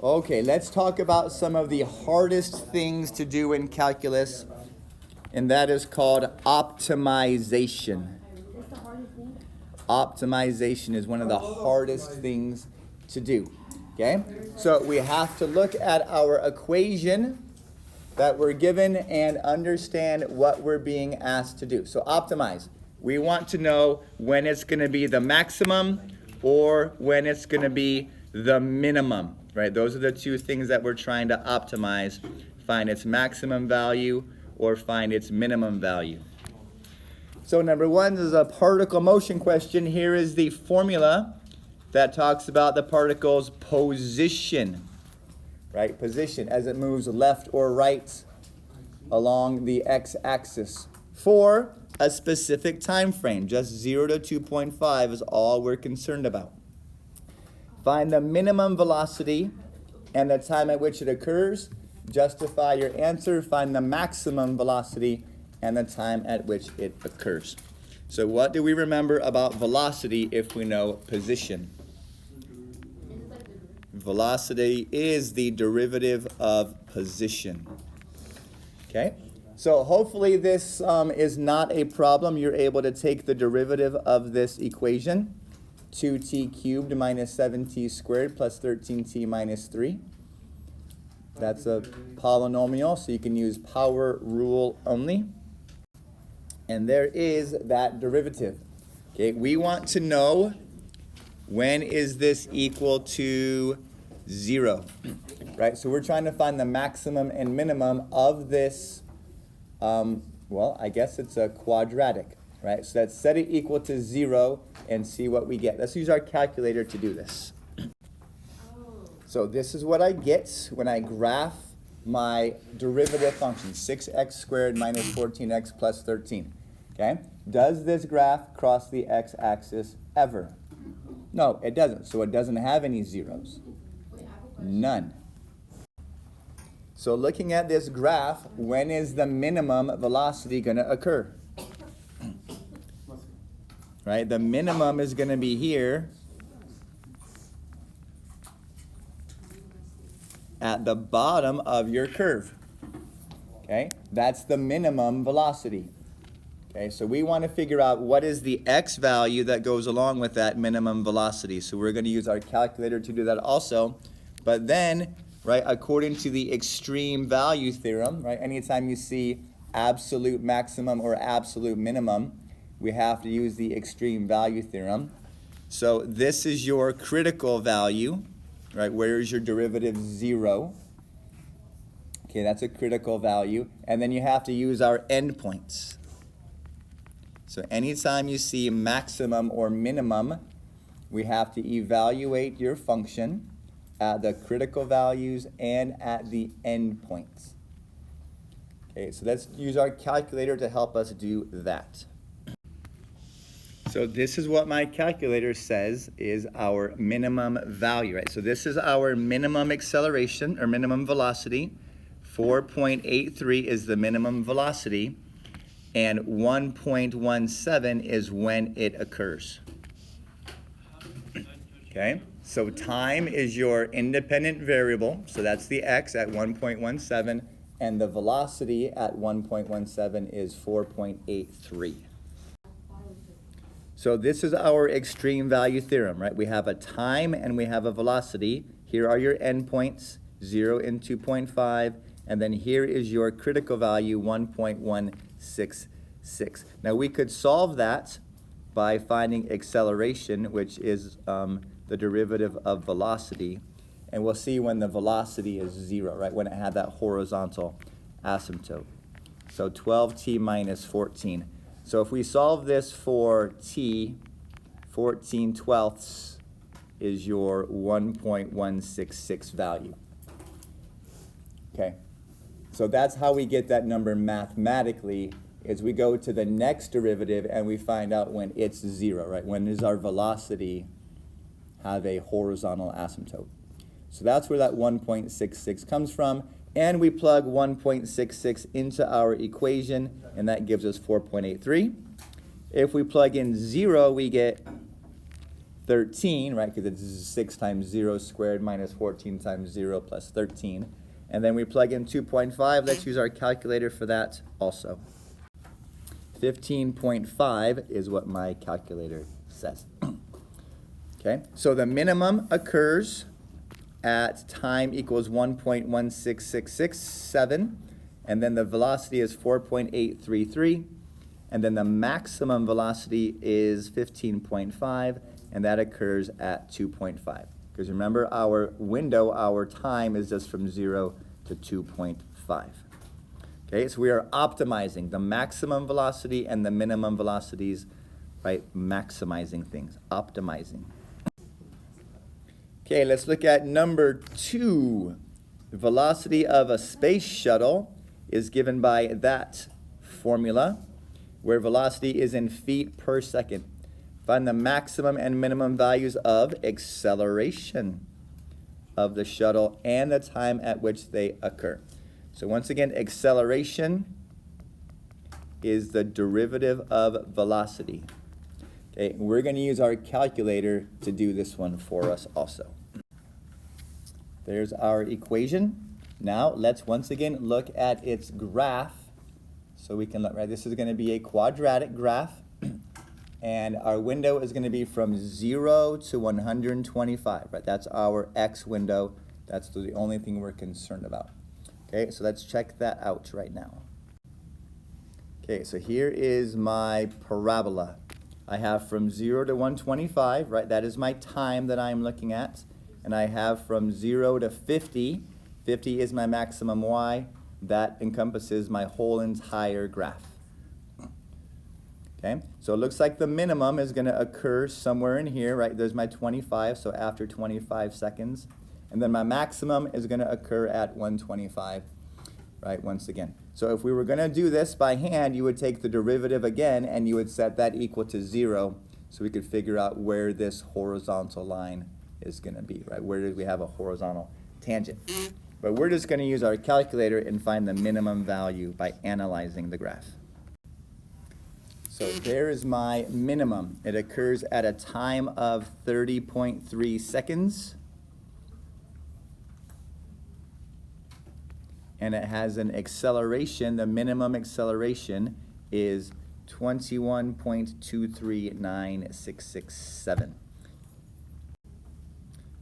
Okay, let's talk about some of the hardest things to do in calculus, and that is called optimization. Optimization is one of the hardest things to do. Okay, so we have to look at our equation that we're given and understand what we're being asked to do. So optimize. We want to know when it's going to be the maximum or when it's going to be the minimum, right? Those are the two things that we're trying to optimize. Find its maximum value or find its minimum value. So number one is a particle motion question. Here is the formula that talks about the particle's position, right? Position as it moves left or right along the x-axis for a specific time frame. Just 0 to 2.5 is all we're concerned about. Find the minimum velocity and the time at which it occurs. Justify your answer. Find the maximum velocity and the time at which it occurs. So what do we remember about velocity if we know position? Velocity is the derivative of position. Okay? So hopefully this is not a problem. You're able to take the derivative of this equation. 2t cubed minus 7t squared plus 13t minus 3. That's a polynomial, so you can use power rule only. And there is that derivative. Okay, we want to know when is this equal to 0, right? So we're trying to find the maximum and minimum of this, well, I guess it's a quadratic, right? So let's set it equal to 0 and see what we get. Let's use our calculator to do this. So this is what I get when I graph my derivative function, 6x squared minus 14x plus 13. Okay? Does this graph cross the x-axis ever? No, it doesn't. So it doesn't have any zeros. None. So looking at this graph, when is the minimum velocity going to occur? Right? The minimum is going to be here at the bottom of your curve. Okay? That's the minimum velocity. Okay, so we want to figure out what is the x value that goes along with that minimum velocity. So we're going to use our calculator to do that also. But then, right, according to the extreme value theorem, right, anytime you see absolute maximum or absolute minimum, we have to use the extreme value theorem. So this is your critical value, right? Where is your derivative? 0. Okay, that's a critical value. And then you have to use our endpoints. So anytime you see maximum or minimum, we have to evaluate your function at the critical values and at the endpoints. Okay, so let's use our calculator to help us do that. So this is what my calculator says is our minimum value, right? So this is our minimum acceleration or minimum velocity. 4.83 is the minimum velocity. And 1.17 is when it occurs. Okay, so time is your independent variable, so that's the x at 1.17, and the velocity at 1.17 is 4.83. So this is our extreme value theorem, right? We have a time and we have a velocity. Here are your endpoints, 0 and 2.5, and then here is your critical value, 1.166. Now we could solve that by finding acceleration, which is the derivative of velocity. And we'll see when the velocity is 0, right? When it had that horizontal asymptote. So 12t minus 14. So if we solve this for t, 14/12 is your 1.166 value. Okay. So that's how we get that number mathematically, is we go to the next derivative and we find out when it's 0, right? When does our velocity have a horizontal asymptote? So that's where that 1.66 comes from. And we plug 1.66 into our equation, and that gives us 4.83. If we plug in 0, we get 13, right, because it's 6 times 0 squared minus 14 times 0 plus 13. And then we plug in 2.5. Let's use our calculator for that also. 15.5 is what my calculator says. Okay, so the minimum occurs at time equals 1.16667, and then the velocity is 4.833, and then the maximum velocity is 15.5, and that occurs at 2.5. Because remember, our window, our time is just from 0 to 2.5. Okay, so we are optimizing the maximum velocity and the minimum velocities, right? Maximizing things, optimizing. Okay, let's look at number 2. The velocity of a space shuttle is given by that formula, where velocity is in feet per second. Find the maximum and minimum values of acceleration of the shuttle and the time at which they occur. So once again, acceleration is the derivative of velocity. Okay, we're going to use our calculator to do this one for us also. There's our equation. Now let's once again look at its graph. So we can look, right, this is going to be a quadratic graph. And our window is going to be from 0 to 125, right? That's our x window. That's the only thing we're concerned about. Okay, so let's check that out right now. Okay, so here is my parabola. I have from 0 to 125, right? That is my time that I'm looking at. And I have from 0 to 50. 50 is my maximum y. That encompasses my whole entire graph. Okay, so it looks like the minimum is going to occur somewhere in here, right? There's my 25, so after 25 seconds. And then my maximum is going to occur at 125, right, once again. So if we were going to do this by hand, you would take the derivative again, and you would set that equal to 0, so we could figure out where this horizontal line is going to be, right? Where do we have a horizontal tangent? But we're just going to use our calculator and find the minimum value by analyzing the graph. So there is my minimum. It occurs at a time of 30.3 seconds. And it has an acceleration. The minimum acceleration is 21.239667.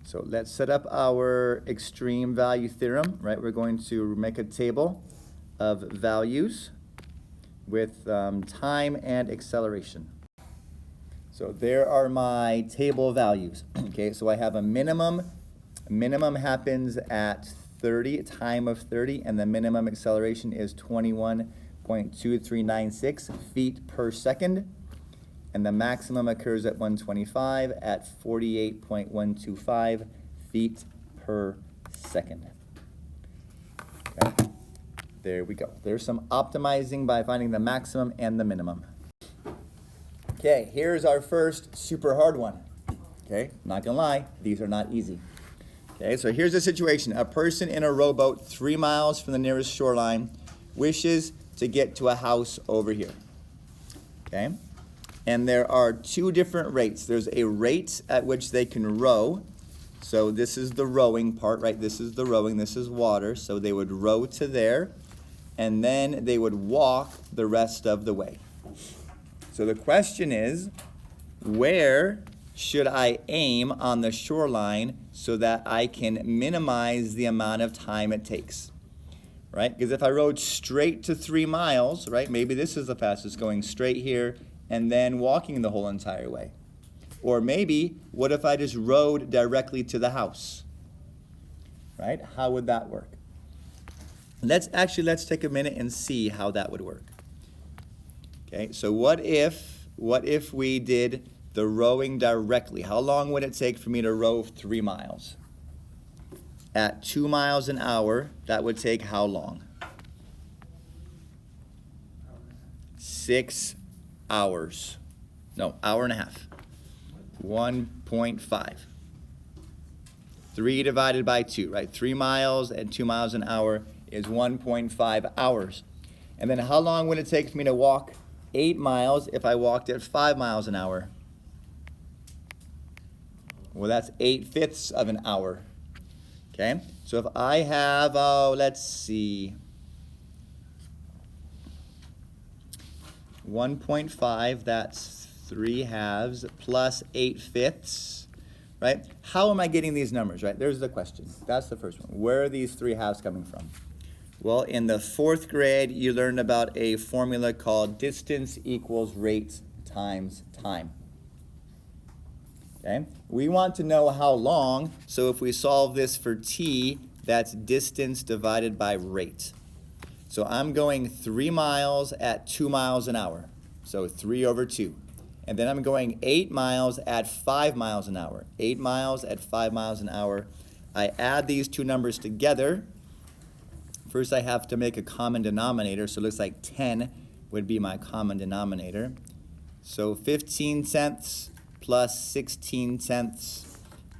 So let's set up our extreme value theorem, right? We're going to make a table of values with time and acceleration. So there are my table values. Okay, so I have a minimum. Minimum happens at 30, time of 30, and the minimum acceleration is 21.2396 feet per second. And the maximum occurs at 125 at 48.125 feet per second. Okay. There we go. There's some optimizing by finding the maximum and the minimum. Okay, here's our first super hard one. Okay, not gonna lie, these are not easy. Okay, so here's the situation. A person in a rowboat 3 miles from the nearest shoreline wishes to get to a house over here. Okay, and there are 2 different rates. There's a rate at which they can row. So this is the rowing part, right? This is the rowing, this is water. So they would row to there, and then they would walk the rest of the way. So the question is, where should I aim on the shoreline so that I can minimize the amount of time it takes, right? Because if I rode straight to 3 miles, right, maybe this is the fastest, going straight here and then walking the whole entire way. Or maybe, what if I just rode directly to the house, right? How would that work? Let's take a minute and see how that would work. Okay, so what if we did the rowing directly? How long would it take for me to row 3 miles? At 2 miles an hour, that would take how long? 6 hours. No, hour and a half. 1.5. 3 divided by 2, right? 3 miles and 2 miles an hour is 1.5 hours. And then how long would it take for me to walk 8 miles if I walked at 5 miles an hour? Well, that's 8/5 of an hour. Okay, so if I have, let's see, 1.5, that's 3/2 plus 8/5, right? How am I getting these numbers, right? There's the question. That's the first one. Where are these 3/2 coming from? Well, in the 4th grade, you learned about a formula called distance equals rate times time. Okay, we want to know how long, so if we solve this for t, that's distance divided by rate. So I'm going 3 miles at 2 miles an hour, so 3 over 2. And then I'm going 8 miles at 5 miles an hour, 8 miles at 5 miles an hour. I add these two numbers together. First I have to make a common denominator, so it looks like 10 would be my common denominator. So 15 cents plus 16 cents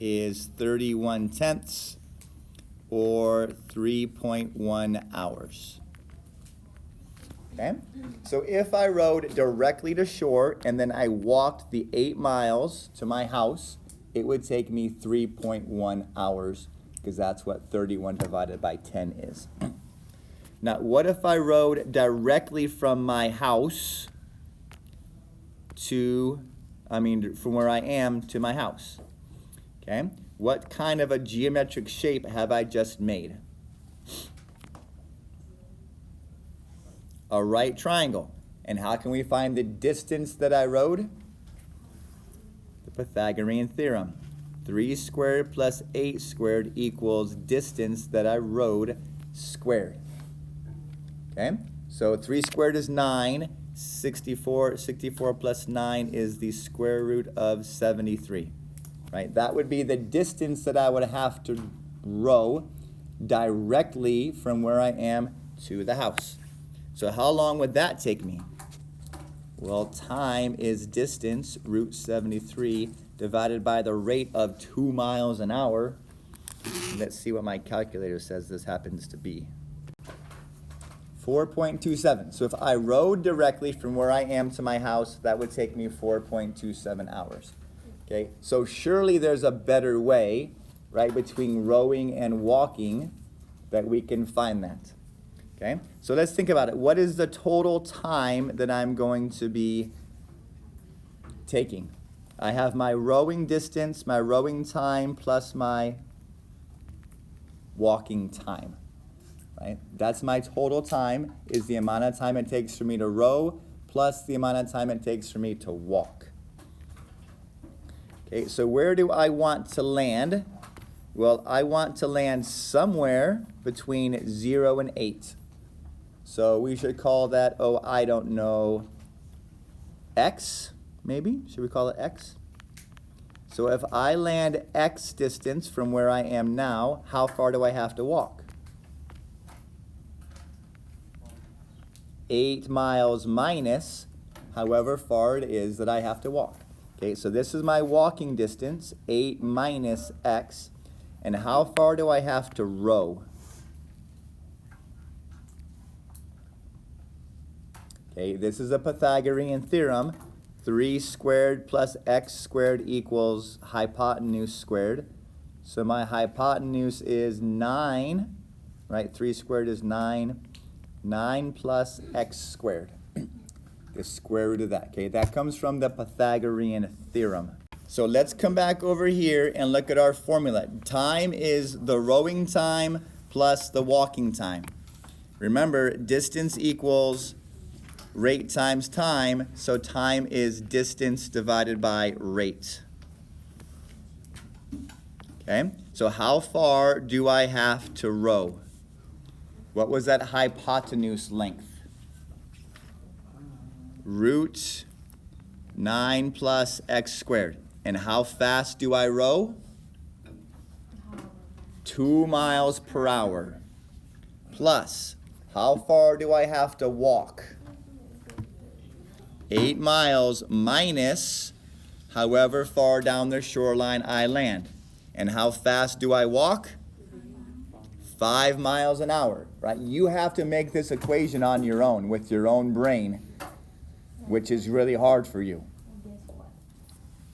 is 31 tenths, or 3.1 hours. Okay, so if I rode directly to shore and then I walked the 8 miles to my house, it would take me 3.1 hours, because that's what 31 divided by 10 is. Now, what if I rode directly from my house from where I am to my house? Okay, what kind of a geometric shape have I just made? A right triangle. And how can we find the distance that I rode? The Pythagorean theorem. 3 squared plus 8 squared equals distance that I rode squared. Okay, so 3 squared is 9. 64 plus 9 is the square root of 73. Right? That would be the distance that I would have to row directly from where I am to the house. So how long would that take me? Well, time is distance, root 73, divided by the rate of 2 miles an hour. Let's see what my calculator says this happens to be. 4.27. So if I rode directly from where I am to my house, that would take me 4.27 hours. Okay, so surely there's a better way, right, between rowing and walking that we can find that. Okay, so let's think about it. What is the total time that I'm going to be taking? I have my rowing distance, my rowing time, plus my walking time. Right? That's my total time, is the amount of time it takes for me to row plus the amount of time it takes for me to walk. Okay, so where do I want to land? Well, I want to land somewhere between 0 and 8. So we should call that, I don't know, x, maybe? Should we call it x? So if I land x distance from where I am now, how far do I have to walk? 8 miles minus however far it is that I have to walk. Okay, so this is my walking distance, 8 minus x. And how far do I have to row? Okay, this is a Pythagorean theorem. 3 squared plus x squared equals hypotenuse squared. So my hypotenuse is 9, right? 3 squared is 9. 9 plus x squared. The square root of that. Okay, that comes from the Pythagorean theorem. So let's come back over here and look at our formula. Time is the rowing time plus the walking time. Remember, distance equals rate times time, so time is distance divided by rate. Okay, so how far do I have to row? What was that hypotenuse length? Root 9 plus x squared. And how fast do I row? 2 miles per hour. Plus, how far do I have to walk? 8 miles minus however far down the shoreline I land. And how fast do I walk? 5 miles an hour, right? You have to make this equation on your own with your own brain, which is really hard for you.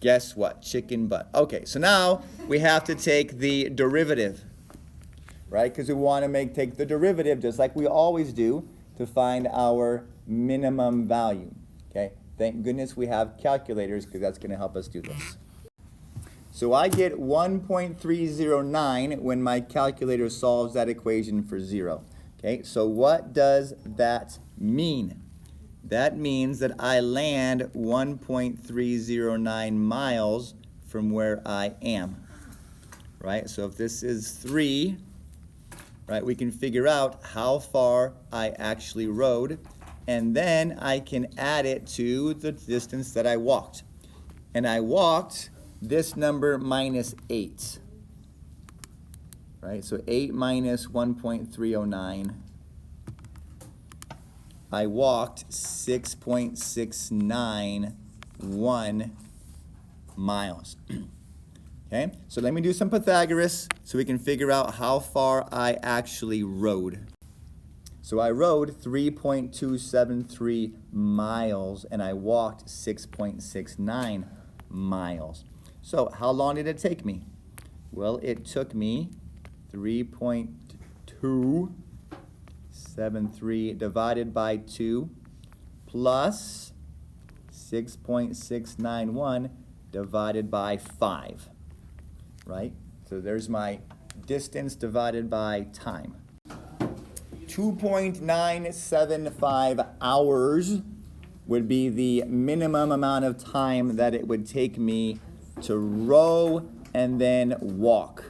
Guess what? Chicken butt. Okay, so now we have to take the derivative, right? Because we want to take the derivative just like we always do to find our minimum value. Okay, thank goodness we have calculators because that's going to help us do this. So I get 1.309 when my calculator solves that equation for 0. Okay, so what does that mean? That means that I land 1.309 miles from where I am, right? So if this is 3, right, we can figure out how far I actually rode, and then I can add it to the distance that I walked. And I walked this number minus 8, right? So 8 minus 1.309. I walked 6.691 miles. Okay, so let me do some Pythagoras so we can figure out how far I actually rode. So I rode 3.273 miles and I walked 6.69 miles. So how long did it take me? Well, it took me 3.273 divided by 2 plus 6.691 divided by 5, right? So there's my distance divided by time. 2.975 hours would be the minimum amount of time that it would take me to row and then walk.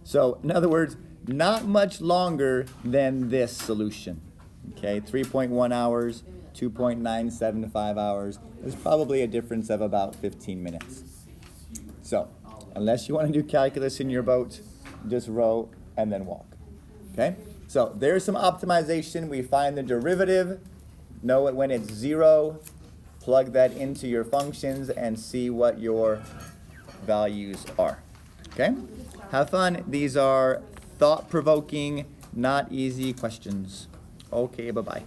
So in other words, not much longer than this solution. Okay, 3.1 hours, 2.975 hours. There's probably a difference of about 15 minutes. So unless you want to do calculus in your boat, just row and then walk. Okay, so there's some optimization. We find the derivative, know it when it's 0, plug that into your functions and see what your values are. Okay, have fun. These are thought-provoking, not easy questions. Okay, bye-bye.